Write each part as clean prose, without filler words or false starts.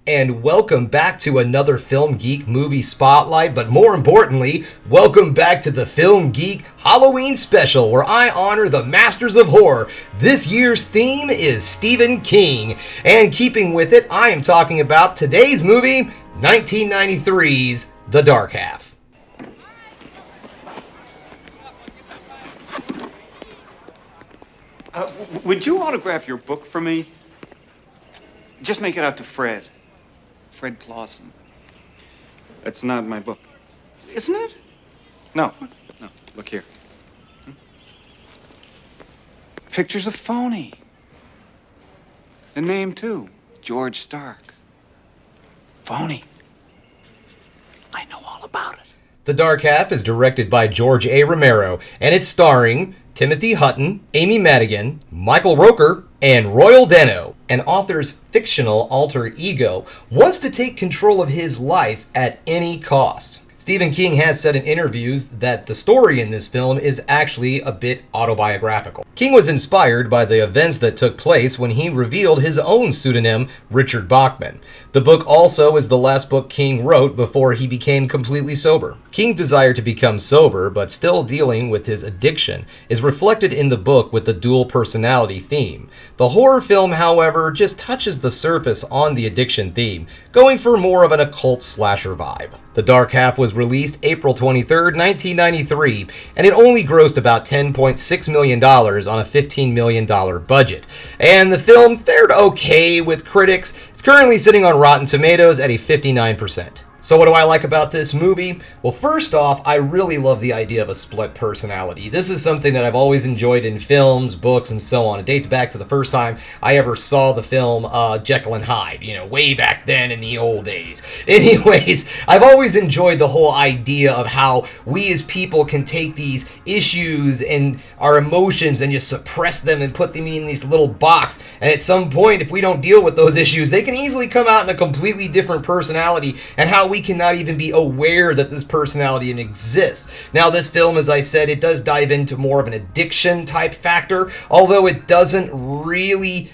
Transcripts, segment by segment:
And welcome back to another Film Geek movie spotlight, but more importantly, welcome back to the Film Geek Halloween Special, where I honor the masters of horror. This year's theme is Stephen King, and keeping with it, I am talking about today's movie, 1993's The Dark Half. Would you autograph your book for me? Just make it out to Fred. Fred Clausen. That's not my book. Isn't it? No. Look here. Pictures of Phony. The name, too. George Stark. Phony. I know all about it. The Dark Half is directed by George A. Romero, and it's starring Timothy Hutton, Amy Madigan, Michael Rooker, and Royal Deno. An author's fictional alter ego wants to take control of his life at any cost. Stephen King has said in interviews that the story in this film is actually a bit autobiographical. King was inspired by the events that took place when he revealed his own pseudonym, Richard Bachman. The book also is the last book King wrote before he became completely sober. King's desire to become sober, but still dealing with his addiction, is reflected in the book with the dual personality theme. The horror film, however, just touches the surface on the addiction theme, going for more of an occult slasher vibe. The Dark Half was released April 23, 1993, and it only grossed about $10.6 million on a $15 million budget. And the film fared okay with critics. It's currently sitting on Rotten Tomatoes at a 59%. So what do I like about this movie? Well, first off, I really love the idea of a split personality. This is something that I've always enjoyed in films, books, and so on. It dates back to the first time I ever saw the film Jekyll and Hyde, way back then in the old days. Anyways, I've always enjoyed the whole idea of how we as people can take these issues and our emotions and just suppress them and put them in this little box. And at some point, if we don't deal with those issues, they can easily come out in a completely different personality, and how we cannot even be aware that this personality exists. Now, this film, as I said, it does dive into more of an addiction type factor, although it doesn't really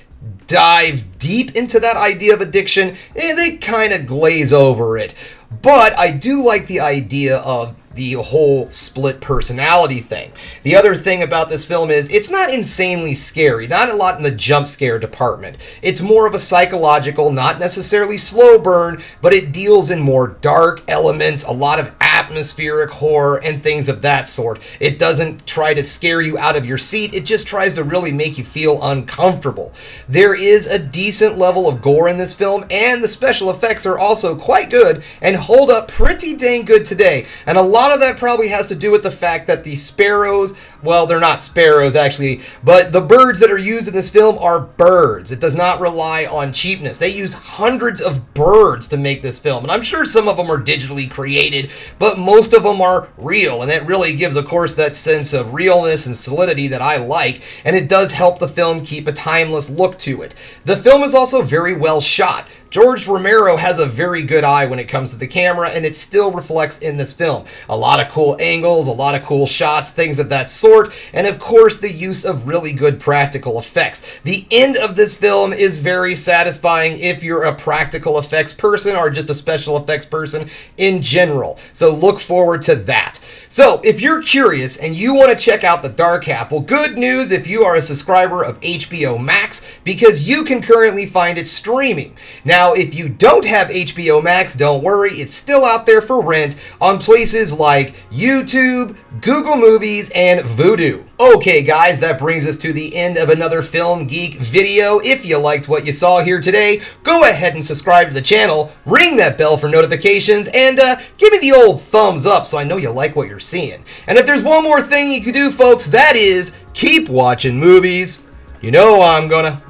dive deep into that idea of addiction. They kind of glaze over it. But I do like the idea of the whole split personality thing. The other thing about this film is it's not insanely scary, not a lot in the jump scare department. It's more of a psychological, not necessarily slow burn, but it deals in more dark elements, a lot of atmospheric horror and things of that sort. It doesn't try to scare you out of your seat, it just tries to really make you feel uncomfortable. There is a decent level of gore in this film, and the special effects are also quite good and hold up pretty dang good today. And a lot of that probably has to do with the fact that the sparrows, well, they're not sparrows actually, but the birds that are used in this film are birds. It does not rely on cheapness. They use hundreds of birds to make this film, and I'm sure some of them are digitally created, but most of them are real, and it really gives, of course, that sense of realness and solidity that I like, and it does help the film keep a timeless look to it. The film is also very well shot. George Romero has a very good eye when it comes to the camera, and it still reflects in this film. A lot of cool angles, a lot of cool shots, things of that sort, and of course the use of really good practical effects. The end of this film is very satisfying if you're a practical effects person or just a special effects person in general. So look forward to that. So if you're curious and you want to check out The Dark Half, well, good news if you are a subscriber of HBO Max, because you can currently find it streaming. Now, if you don't have HBO Max, don't worry, it's still out there for rent on places like YouTube, Google Movies, and Vudu. Okay guys, that brings us to the end of another Film Geek video. If you liked what you saw here today, go ahead and subscribe to the channel, ring that bell for notifications, and give me the old thumbs up so I know you like what you're seeing. And if there's one more thing you can do, folks, that is keep watching movies. You know I'm gonna.